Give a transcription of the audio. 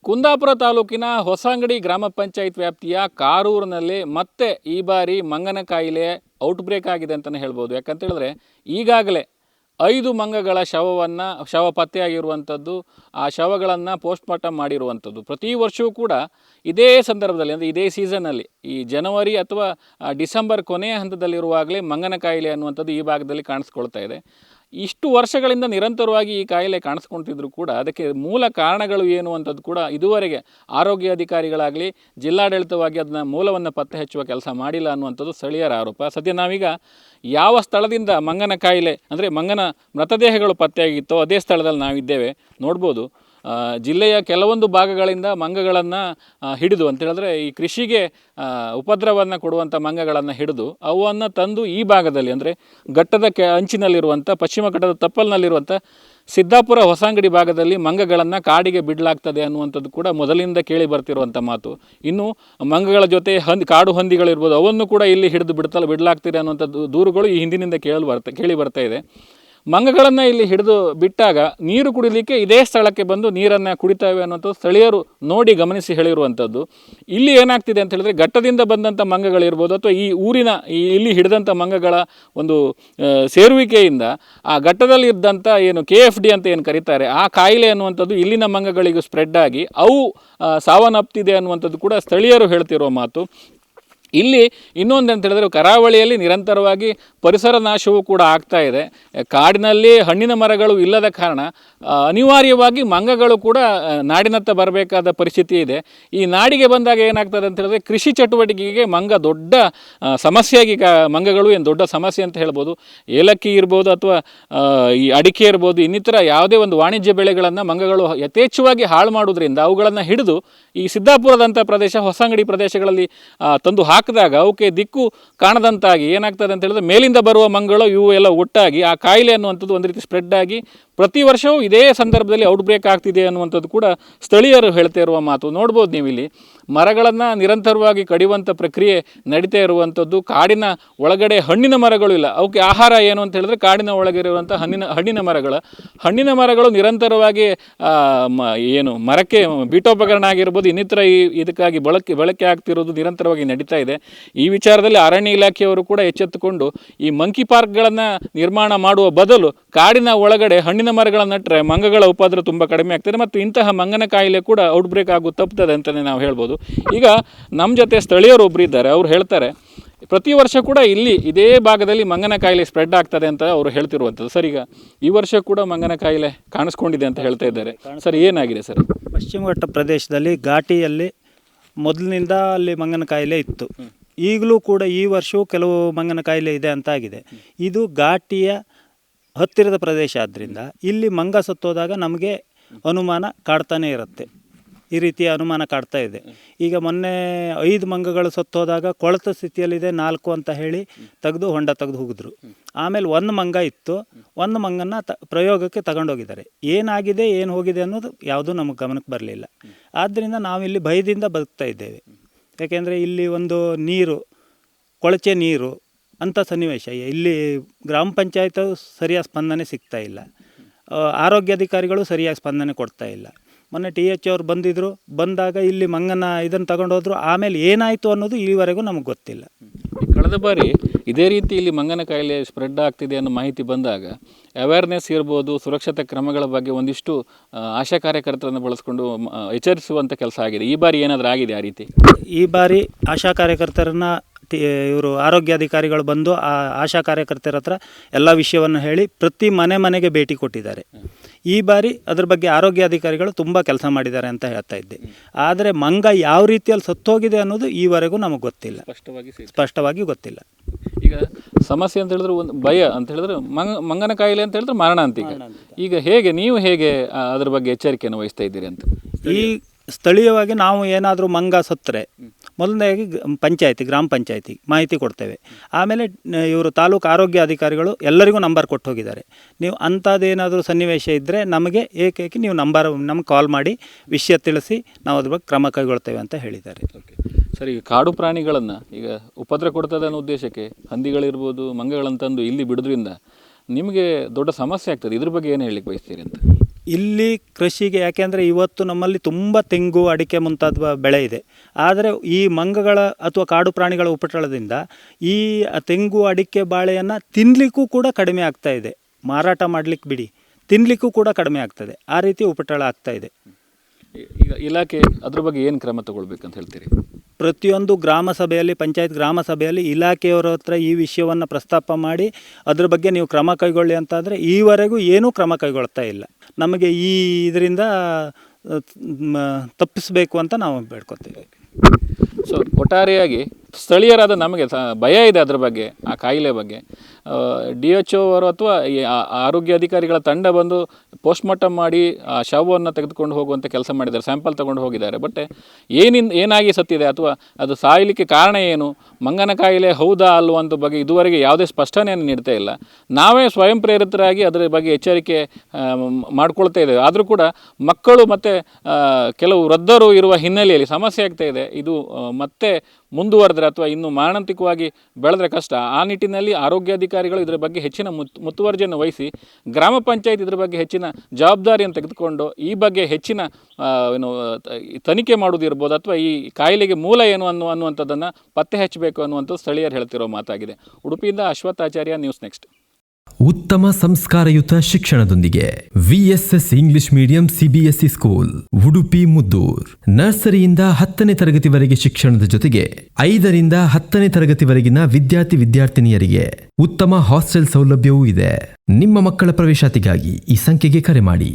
ಕುಂದಾಪುರ ತಾಲೂಕಿನ ಹೊಸಂಗಡಿ ಗ್ರಾಮ ಪಂಚಾಯತ್ ವ್ಯಾಪ್ತಿಯ ಕಾರೂರಿನಲ್ಲಿ ಮತ್ತೆ ಈ ಬಾರಿ ಮಂಗನ ಕಾಯಿಲೆ ಔಟ್ಬ್ರೇಕ್ ಆಗಿದೆ ಅಂತಲೇ ಹೇಳ್ಬೋದು. ಯಾಕಂತ ಹೇಳಿದ್ರೆ ಈಗಾಗಲೇ 5 ಮಂಗಗಳ ಶವ ಪತ್ತೆಯಾಗಿರುವಂಥದ್ದು, ಆ ಶವಗಳನ್ನು ಪೋಸ್ಟ್ಮಾರ್ಟಮ್ ಮಾಡಿರುವಂಥದ್ದು. ಪ್ರತಿ ವರ್ಷವೂ ಕೂಡ ಇದೇ ಸಂದರ್ಭದಲ್ಲಿ ಅಂದರೆ ಇದೇ ಸೀಸನ್ನಲ್ಲಿ ಈ ಜನವರಿ ಅಥವಾ ಡಿಸೆಂಬರ್ ಕೊನೆಯ ಹಂತದಲ್ಲಿರುವಾಗಲೇ ಮಂಗನ ಕಾಯಿಲೆ ಅನ್ನುವಂಥದ್ದು ಈ ಭಾಗದಲ್ಲಿ ಕಾಣಿಸ್ಕೊಳ್ತಾ ಇದೆ. ಇಷ್ಟು ವರ್ಷಗಳಿಂದ ನಿರಂತರವಾಗಿ ಈ ಕಾಯಿಲೆ ಕಾಣಿಸ್ಕೊಳ್ತಿದ್ರು ಕೂಡ ಅದಕ್ಕೆ ಮೂಲ ಕಾರಣಗಳು ಏನು ಅಂಥದ್ದು ಕೂಡ ಇದುವರೆಗೆ ಆರೋಗ್ಯ ಅಧಿಕಾರಿಗಳಾಗಲಿ ಜಿಲ್ಲಾಡಳಿತವಾಗಿ ಅದನ್ನ ಮೂಲವನ್ನು ಪತ್ತೆ ಹಚ್ಚುವ ಕೆಲಸ ಮಾಡಿಲ್ಲ ಅನ್ನುವಂಥದ್ದು ಸ್ಥಳೀಯರ ಆರೋಪ. ಸದ್ಯ ನಾವೀಗ ಯಾವ ಸ್ಥಳದಿಂದ ಮಂಗನ ಕಾಯಿಲೆ ಅಂದರೆ ಮಂಗನ ಮೃತದೇಹಗಳು ಪತ್ತೆಯಾಗಿತ್ತೋ ಅದೇ ಸ್ಥಳದಲ್ಲಿ ನಾವಿದ್ದೇವೆ. ನೋಡ್ಬೋದು, ಜಿಲ್ಲೆಯ ಕೆಲವೊಂದು ಭಾಗಗಳಿಂದ ಮಂಗಗಳನ್ನು ಹಿಡಿದು ಅಂತ ಹೇಳಿದ್ರೆ ಈ ಕೃಷಿಗೆ ಉಪದ್ರವವನ್ನು ಕೊಡುವಂಥ ಮಂಗಗಳನ್ನು ಹಿಡಿದು ಅವನ್ನು ತಂದು ಈ ಭಾಗದಲ್ಲಿ ಅಂದರೆ ಘಟ್ಟದ ಅಂಚಿನಲ್ಲಿರುವಂಥ ಪಶ್ಚಿಮ ಘಟ್ಟದ ತಪ್ಪಲಿನಲ್ಲಿರುವಂಥ ಸಿದ್ದಾಪುರ ಹೊಸಂಗಡಿ ಭಾಗದಲ್ಲಿ ಮಂಗಗಳನ್ನು ಕಾಡಿಗೆ ಬಿಡಲಾಗ್ತದೆ ಅನ್ನುವಂಥದ್ದು ಕೂಡ ಮೊದಲಿಂದ ಕೇಳಿ ಬರ್ತಿರುವಂಥ ಮಾತು. ಇನ್ನು ಮಂಗಗಳ ಜೊತೆ ಕಾಡು ಹಂದಿಗಳಿರ್ಬೋದು ಅವನ್ನು ಕೂಡ ಇಲ್ಲಿ ಹಿಡಿದು ಬಿಡಲಾಗ್ತಿದೆ ಅನ್ನುವಂಥದ್ದು ದೂರುಗಳು ಈ ಹಿಂದಿನಿಂದ ಕೇಳಿ ಬರ್ತಾ ಇದೆ. ಮಂಗಗಳನ್ನು ಇಲ್ಲಿ ಹಿಡಿದು ಬಿಟ್ಟಾಗ ನೀರು ಕುಡಿಲಿಕ್ಕೆ ಇದೇ ಸ್ಥಳಕ್ಕೆ ಬಂದು ನೀರನ್ನು ಕುಡಿತಾವೆ ಅನ್ನೋಂಥದ್ದು ಸ್ಥಳೀಯರು ನೋಡಿ ಗಮನಿಸಿ ಹೇಳಿರುವಂಥದ್ದು. ಇಲ್ಲಿ ಏನಾಗ್ತಿದೆ ಅಂತ ಹೇಳಿದ್ರೆ ಘಟ್ಟದಿಂದ ಬಂದಂಥ ಮಂಗಗಳಿರ್ಬೋದು ಅಥವಾ ಈ ಊರಿನ ಇಲ್ಲಿ ಹಿಡಿದಂಥ ಮಂಗಗಳ ಒಂದು ಸೇರುವಿಕೆಯಿಂದ ಆ ಘಟ್ಟದಲ್ಲಿ ಇದ್ದಂಥ ಏನು KFD ಅಂತ ಏನು ಕರೀತಾರೆ ಆ ಕಾಯಿಲೆ ಅನ್ನುವಂಥದ್ದು ಇಲ್ಲಿನ ಮಂಗಗಳಿಗೂ ಸ್ಪ್ರೆಡ್ ಆಗಿ ಅವು ಸಾವನ್ನಪ್ತಿದೆ ಅನ್ನುವಂಥದ್ದು ಕೂಡ ಸ್ಥಳೀಯರು ಹೇಳ್ತಿರೋ ಮಾತು. ಇಲ್ಲಿ ಇನ್ನೊಂದು ಅಂತ ಹೇಳಿದ್ರೆ ಕರಾವಳಿಯಲ್ಲಿ ನಿರಂತರವಾಗಿ ಪರಿಸರ ನಾಶವೂ ಕೂಡ ಆಗ್ತಾ ಇದೆ. ಕಾಡಿನಲ್ಲಿ ಹಣ್ಣಿನ ಮರಗಳು ಇಲ್ಲದ ಕಾರಣ ಅನಿವಾರ್ಯವಾಗಿ ಮಂಗಗಳು ಕೂಡ ನಾಡಿನತ್ತ ಬರಬೇಕಾದ ಪರಿಸ್ಥಿತಿ ಇದೆ. ಈ ನಾಡಿಗೆ ಬಂದಾಗ ಏನಾಗ್ತದೆ ಅಂತ ಹೇಳಿದ್ರೆ ಕೃಷಿ ಚಟುವಟಿಕೆಗೆ ಮಂಗ ದೊಡ್ಡ ಸಮಸ್ಯೆಯಾಗಿ ಮಂಗಗಳು ಏನು ದೊಡ್ಡ ಸಮಸ್ಯೆ ಅಂತ ಹೇಳ್ಬೋದು. ಏಲಕ್ಕಿ ಇರ್ಬೋದು ಅಥವಾ ಈ ಅಡಿಕೆ ಇರ್ಬೋದು, ಇನ್ನಿತರ ಯಾವುದೇ ಒಂದು ವಾಣಿಜ್ಯ ಬೆಳೆಗಳನ್ನು ಮಂಗಗಳು ಯಥೇಚ್ಛವಾಗಿ ಹಾಳು ಮಾಡೋದ್ರಿಂದ ಅವುಗಳನ್ನು ಹಿಡಿದು ಈ ಸಿದ್ದಾಪುರದಂಥ ಪ್ರದೇಶ ಹೊಸಂಗಡಿ ಪ್ರದೇಶಗಳಲ್ಲಿ ತಂದು ಹಾಕಿದಾಗ ಅವಕ್ಕೆ ದಿಕ್ಕು ಕಾಣದಂತಾಗಿ ಏನಾಗ್ತದೆ ಅಂತ ಹೇಳಿದ್ರೆ ಮೇಲಿಂದ ಬರುವ ಮಂಗಗಳು ಇವು ಎಲ್ಲ ಒಟ್ಟಾಗಿ ಆ ಕಾಯಿಲೆ ಅನ್ನುವಂಥದ್ದು ಒಂದು ರೀತಿ ಸ್ಪ್ರೆಡ್ ಆಗಿ ಪ್ರತಿ ವರ್ಷವೂ ಇದೇ ಸಂದರ್ಭದಲ್ಲಿ ಔಟ್ಬ್ರೇಕ್ ಆಗ್ತಿದೆ ಅನ್ನುವಂಥದ್ದು ಕೂಡ ಸ್ಥಳೀಯರು ಹೇಳ್ತಾ ಇರುವ ಮಾತು. ನೋಡ್ಬೋದು ನೀವು ಇಲ್ಲಿ ಮರಗಳನ್ನು ನಿರಂತರವಾಗಿ ಕಡಿಯುವಂಥ ಪ್ರಕ್ರಿಯೆ ನಡೀತಾ ಇರುವಂಥದ್ದು. ಕಾಡಿನ ಒಳಗಡೆ ಹಣ್ಣಿನ ಮರಗಳು ಇಲ್ಲ, ಅವಕ್ಕೆ ಆಹಾರ ಏನು ಅಂತ ಹೇಳಿದ್ರೆ ಕಾಡಿನ ಒಳಗೆ ಇರುವಂಥ ಹಣ್ಣಿನ ಮರಗಳು ನಿರಂತರವಾಗಿ ಏನು ಮರಕ್ಕೆ ಬೀಟೋಪಕರಣ ಆಗಿರ್ಬೋದು ಇನ್ನಿತರ ಇದಕ್ಕಾಗಿ ಬಳಕೆ ಆಗ್ತಿರೋದು ನಿರಂತರವಾಗಿ ನಡೀತಾ ಇದೆ. ಈ ವಿಚಾರದಲ್ಲಿ ಅರಣ್ಯ ಇಲಾಖೆಯವರು ಕೂಡ ಎಚ್ಚೆತ್ತುಕೊಂಡು ಈ ಮಂಕಿ ಪಾರ್ಕ್ಗಳನ್ನು ನಿರ್ಮಾಣ ಮಾಡುವ ಬದಲು ಕಾಡಿನ ಒಳಗಡೆ ಹಣ್ಣಿನ ಮರಗಳನ್ನು ನಟ್ಟರೆ ಮಂಗಗಳ ಉಪದ್ರ ತುಂಬ ಕಡಿಮೆ ಆಗ್ತದೆ ಮತ್ತು ಇಂತಹ ಮಂಗನ ಕಾಯಿಲೆ ಕೂಡ ಔಟ್ಬ್ರೇಕ್ ಆಗೋದು ತಪ್ಪುತ್ತದೆ ಅಂತಲೇ ನಾವು ಹೇಳ್ಬೋದು. ಈಗ ನಮ್ಮ ಜೊತೆ ಸ್ಥಳೀಯರು ಒಬ್ಬರು ಇದ್ದಾರೆ, ಅವ್ರು ಹೇಳ್ತಾರೆ ಪ್ರತಿ ವರ್ಷ ಕೂಡ ಇಲ್ಲಿ ಇದೇ ಭಾಗದಲ್ಲಿ ಮಂಗನ ಕಾಯಿಲೆ ಸ್ಪ್ರೆಡ್ ಆಗ್ತದೆ ಅಂತ ಅವರು ಹೇಳ್ತಿರುವಂಥದ್ದು. ಸರ್, ಈಗ ಈ ವರ್ಷ ಕೂಡ ಮಂಗನ ಕಾಯಿಲೆ ಕಾಣಿಸ್ಕೊಂಡಿದೆ ಅಂತ ಹೇಳ್ತಾ ಇದ್ದಾರೆ. ಸರ್, ಏನಾಗಿದೆ ಸರ್? ಪಶ್ಚಿಮ ಘಟ್ಟ ಪ್ರದೇಶದಲ್ಲಿ ಘಾಟಿಯಲ್ಲಿ ಮೊದಲಿನಿಂದ ಅಲ್ಲಿ ಮಂಗನ ಕಾಯಿಲೆ ಇತ್ತು. ಈಗಲೂ ಕೂಡ ಈ ವರ್ಷವೂ ಕೆಲವು ಮಂಗನ ಕಾಯಿಲೆ ಇದೆ ಅಂತ ಆಗಿದೆ. ಇದು ಘಾಟಿಯ ಹತ್ತಿರದ ಪ್ರದೇಶ ಆದ್ದರಿಂದ ಇಲ್ಲಿ ಮಂಗ ಸತ್ತೋದಾಗ ನಮಗೆ ಅನುಮಾನ ಕಾಡ್ತಾನೆ ಇರುತ್ತೆ. ಈ ರೀತಿಯ ಅನುಮಾನ ಕಾಡ್ತಾ ಇದೆ. ಈಗ ಮೊನ್ನೆ 5 ಮಂಗಗಳು ಸತ್ತೋದಾಗ ಕೊಳೆತ ಸ್ಥಿತಿಯಲ್ಲಿದೆ 4 ಅಂತ ಹೇಳಿ ಹೊಂಡ ತೆಗೆದು ಹೋಗಿದ್ರು. ಆಮೇಲೆ 1 ಮಂಗ ಇತ್ತು, 1 ಮಂಗನ ಪ್ರಯೋಗಕ್ಕೆ ತಗೊಂಡೋಗಿದ್ದಾರೆ. ಏನಾಗಿದೆ ಏನು ಹೋಗಿದೆ ಅನ್ನೋದು ಯಾವುದೂ ನಮಗೆ ಗಮನಕ್ಕೆ ಬರಲಿಲ್ಲ. ಆದ್ದರಿಂದ ನಾವಿಲ್ಲಿ ಭಯದಿಂದ ಬದುಕ್ತಾ ಇದ್ದೇವೆ. ಯಾಕೆಂದರೆ ಇಲ್ಲಿ ಒಂದು ಕೊಳಚೆ ನೀರು ಅಂಥ ಸನ್ನಿವೇಶ ಇಲ್ಲಿ ಗ್ರಾಮ ಪಂಚಾಯತ್ ಸರಿಯಾದ ಸ್ಪಂದನೆ ಸಿಗ್ತಾ ಇಲ್ಲ, ಆರೋಗ್ಯಾಧಿಕಾರಿಗಳು ಸರಿಯಾಗಿ ಸ್ಪಂದನೆ ಕೊಡ್ತಾ ಇಲ್ಲ. ಮೊನ್ನೆ TH ಅವ್ರು ಬಂದಾಗ ಇಲ್ಲಿ ಮಂಗನ ಇದನ್ನು ತಗೊಂಡೋದ್ರು. ಆಮೇಲೆ ಏನಾಯಿತು ಅನ್ನೋದು ಈವರೆಗೂ ನಮಗೆ ಗೊತ್ತಿಲ್ಲ. ಕಳೆದ ಬಾರಿ ಇದೇ ರೀತಿ ಇಲ್ಲಿ ಮಂಗನ ಕಾಯಿಲೆ ಸ್ಪ್ರೆಡ್ ಆಗ್ತಿದೆ ಅನ್ನೋ ಮಾಹಿತಿ ಬಂದಾಗ ಅವೇರ್ನೆಸ್ ಇರ್ಬೋದು, ಸುರಕ್ಷತಾ ಕ್ರಮಗಳ ಬಗ್ಗೆ ಒಂದಿಷ್ಟು ಆಶಾ ಕಾರ್ಯಕರ್ತರನ್ನು ಬಳಸ್ಕೊಂಡು ಎಚ್ಚರಿಸುವಂಥ ಕೆಲಸ ಆಗಿದೆ. ಈ ಬಾರಿ ಏನಾದರೂ ಆಗಿದೆ ಆ ರೀತಿ? ಈ ಬಾರಿ ಆಶಾ ಕಾರ್ಯಕರ್ತರನ್ನು ಇವರು ಆರೋಗ್ಯಾಧಿಕಾರಿಗಳು ಬಂದು ಆ ಆಶಾ ಕಾರ್ಯಕರ್ತರ ಹತ್ರ ಎಲ್ಲ ವಿಷಯವನ್ನು ಹೇಳಿ ಪ್ರತಿ ಮನೆಗೆ ಭೇಟಿ ಕೊಟ್ಟಿದ್ದಾರೆ. ಈ ಬಾರಿ ಅದ್ರ ಬಗ್ಗೆ ಆರೋಗ್ಯಾಧಿಕಾರಿಗಳು ತುಂಬ ಕೆಲಸ ಮಾಡಿದ್ದಾರೆ ಅಂತ ಹೇಳ್ತಾ ಇದ್ದೆ. ಆದರೆ ಮಂಗ ಯಾವ ರೀತಿಯಲ್ಲಿ ಸತ್ತೋಗಿದೆ ಅನ್ನೋದು ಈವರೆಗೂ ನಮಗೆ ಗೊತ್ತಿಲ್ಲ, ಸ್ಪಷ್ಟವಾಗಿ ಗೊತ್ತಿಲ್ಲ. ಈಗ ಸಮಸ್ಯೆ ಅಂತ ಹೇಳಿದ್ರೆ ಒಂದು ಭಯ ಅಂತ ಹೇಳಿದ್ರೆ ಮಂಗನ ಕಾಯಿಲೆ ಅಂತ ಹೇಳಿದ್ರೆ ಮರಣ ಅಂತ. ಈಗ ನೀವು ಹೇಗೆ ಅದ್ರ ಬಗ್ಗೆ ಎಚ್ಚರಿಕೆಯನ್ನು ವಹಿಸ್ತಾ ಇದ್ದೀರಿ ಅಂತ? ಈ ಸ್ಥಳೀಯವಾಗಿ ನಾವು ಏನಾದರೂ ಮಂಗ ಸತ್ತರೆ ಮೊದಲನೇದಾಗಿ ಗ್ರಾಮ ಪಂಚಾಯತಿ ಮಾಹಿತಿ ಕೊಡ್ತೇವೆ. ಆಮೇಲೆ ಇವರು ತಾಲೂಕು ಆರೋಗ್ಯ ಅಧಿಕಾರಿಗಳು ಎಲ್ಲರಿಗೂ ನಂಬರ್ ಕೊಟ್ಟು ಹೋಗಿದ್ದಾರೆ. ನೀವು ಅಂಥದ್ದೇನಾದರೂ ಸನ್ನಿವೇಶ ಇದ್ದರೆ ನಮಗೆ ಏಕೈಕಿ ನೀವು ನಮ್ಗೆ ಕಾಲ್ ಮಾಡಿ ವಿಷಯ ತಿಳಿಸಿ ನಾವು ಅದ್ರ ಬಗ್ಗೆ ಕ್ರಮ ಕೈಗೊಳ್ತೇವೆ ಅಂತ ಹೇಳಿದ್ದಾರೆ. ಸರ್, ಈಗ ಕಾಡು ಪ್ರಾಣಿಗಳನ್ನು ಈಗ ಉಪದ್ರ ಕೊಡ್ತದೆ ಅನ್ನೋ ಉದ್ದೇಶಕ್ಕೆ ಹಂದಿಗಳಿರ್ಬೋದು ಮಂಗಗಳನ್ನು ತಂದು ಇಲ್ಲಿ ಬಿಡೋದ್ರಿಂದ ನಿಮಗೆ ದೊಡ್ಡ ಸಮಸ್ಯೆ ಆಗ್ತದೆ. ಇದ್ರ ಬಗ್ಗೆ ಏನು ಹೇಳಲಿಕ್ಕೆ ಬಯಸ್ತೀರಿ ಅಂತ? ಇಲ್ಲಿ ಕೃಷಿಗೆ ಯಾಕೆಂದರೆ ಇವತ್ತು ನಮ್ಮಲ್ಲಿ ತುಂಬ ತೆಂಗು ಅಡಿಕೆ ಮುಂತಾದ ಬೆಳೆ ಇದೆ. ಆದರೆ ಈ ಮಂಗಗಳ ಅಥವಾ ಕಾಡು ಪ್ರಾಣಿಗಳ ಉಪಟಳದಿಂದ ಈ ತೆಂಗು ಅಡಿಕೆ ಬಾಳೆಯನ್ನು ತಿನ್ನಲಿಕ್ಕೂ ಕೂಡ ಕಡಿಮೆ ಆಗ್ತಾ ಇದೆ. ಮಾರಾಟ ಮಾಡಲಿಕ್ಕೆ ಬಿಡಿ, ತಿನ್ನಲಿಕ್ಕೂ ಕೂಡ ಕಡಿಮೆ ಆಗ್ತದೆ. ಆ ರೀತಿ ಉಪಟಳ ಆಗ್ತಾ ಇದೆ. ಈಗ ಇಲಾಖೆ ಅದ್ರ ಬಗ್ಗೆ ಏನು ಕ್ರಮ ತಗೊಳ್ಬೇಕಂತ ಹೇಳ್ತೀರಿ? ಪ್ರತಿಯೊಂದು ಗ್ರಾಮ ಸಭೆಯಲ್ಲಿ, ಪಂಚಾಯತ್ ಗ್ರಾಮ ಸಭೆಯಲ್ಲಿ ಇಲಾಖೆಯವರ ಹತ್ರ ಈ ವಿಷಯವನ್ನು ಪ್ರಸ್ತಾಪ ಮಾಡಿ ಅದ್ರ ಬಗ್ಗೆ ನೀವು ಕ್ರಮ ಕೈಗೊಳ್ಳಿ ಅಂತಾದರೆ ಈವರೆಗೂ ಏನೂ ಕ್ರಮ ಕೈಗೊಳ್ತಾ ಇಲ್ಲ. ನಮಗೆ ಈ ಇದರಿಂದ ತಪ್ಪಿಸಬೇಕು ಅಂತ ನಾವು ಬೇಡ್ಕೊತೀವಿ. ಸೊ ಒಟ್ಟಾರೆಯಾಗಿ ಸ್ಥಳೀಯರಾದ ನಮಗೆ ಭಯ ಇದೆ ಅದ್ರ ಬಗ್ಗೆ, ಆ ಕಾಯಿಲೆ ಬಗ್ಗೆ. DHO ಅವರು ಅಥವಾ ಈ ಆರೋಗ್ಯ ಅಧಿಕಾರಿಗಳ ತಂಡ ಬಂದು ಪೋಸ್ಟ್ಮಾರ್ಟಮ್ ಮಾಡಿ ಆ ಶವವನ್ನು ತೆಗೆದುಕೊಂಡು ಹೋಗುವಂಥ ಕೆಲಸ ಮಾಡಿದ್ದಾರೆ, ಸ್ಯಾಂಪಲ್ ತಗೊಂಡು ಹೋಗಿದ್ದಾರೆ. ಬಟ್ ಏನಾಗಿ ಸತ್ತಿದೆ ಅಥವಾ ಅದು ಸಾಯಲಿಕ್ಕೆ ಕಾರಣ ಏನು, ಮಂಗನ ಕಾಯಿಲೆ ಹೌದಾ ಅಲ್ವಾ ಅಂತ ಬಗ್ಗೆ ಇದುವರೆಗೆ ಯಾವುದೇ ಸ್ಪಷ್ಟನೆಯನ್ನು ನೀಡ್ತಾ ಇಲ್ಲ. ನಾವೇ ಸ್ವಯಂ ಪ್ರೇರಿತರಾಗಿ ಅದರ ಬಗ್ಗೆ ಎಚ್ಚರಿಕೆ ಮಾಡ್ಕೊಳ್ತಾ ಇದ್ದೇವೆ. ಆದರೂ ಕೂಡ ಮಕ್ಕಳು ಮತ್ತು ಕೆಲವು ವೃದ್ಧರು ಇರುವ ಹಿನ್ನೆಲೆಯಲ್ಲಿ ಸಮಸ್ಯೆ ಆಗ್ತಾ ಇದೆ. ಇದು ಮತ್ತೆ ಮುಂದುವರೆದ್ರೆ ಅಥವಾ ಇನ್ನು ಮಾರಣಾಂತಿಕವಾಗಿ ಬೆಳೆದ್ರೆ ಕಷ್ಟ. ಆ ನಿಟ್ಟಿನಲ್ಲಿ ಆರೋಗ್ಯಾಧಿಕಾರಿಗಳು ಇದರ ಬಗ್ಗೆ ಹೆಚ್ಚಿನ ಮುತುವರ್ಜಿಯನ್ನು ವಹಿಸಿ ಗ್ರಾಮ ಪಂಚಾಯತ್ ಇದರ ಬಗ್ಗೆ ಹೆಚ್ಚಿನ ಜವಾಬ್ದಾರಿಯನ್ನು ತೆಗೆದುಕೊಂಡು ಈ ಬಗ್ಗೆ ಹೆಚ್ಚಿನ ತನಿಖೆ ಮಾಡುವುದಿರ್ಬೋದು ಅಥವಾ ಈ ಕಾಯಿಲೆಗೆ ಮೂಲ ಏನು ಅನ್ನುವಂಥದ್ದನ್ನು ಪತ್ತೆ ಹಚ್ಚಬೇಕು ಅನ್ನುವಂಥದ್ದು ಸ್ಥಳೀಯರು ಹೇಳ್ತಿರೋ ಮಾತಾಗಿದೆ. ಉಡುಪಿಯಿಂದ ಅಶ್ವತ್ಥಾಚಾರ್ಯ, ನ್ಯೂಸ್ ನೆಕ್ಸ್ಟ್. ಉತ್ತಮ ಸಂಸ್ಕಾರಯುತ ಶಿಕ್ಷಣದೊಂದಿಗೆ VSS English medium CBSE school Udupi Muddur. ನರ್ಸರಿಯಿಂದ 10ನೇ ತರಗತಿವರೆಗೆ ಶಿಕ್ಷಣದ ಜೊತೆಗೆ 5ರಿಂದ 10ನೇ ತರಗತಿವರೆಗಿನ ವಿದ್ಯಾರ್ಥಿನಿಯರಿಗೆ ಉತ್ತಮ ಹಾಸ್ಟೆಲ್ ಸೌಲಭ್ಯವೂ ಇದೆ. ನಿಮ್ಮ ಮಕ್ಕಳ ಪ್ರವೇಶಾತಿಗಾಗಿ ಈ ಸಂಖ್ಯೆಗೆ ಕರೆ ಮಾಡಿ.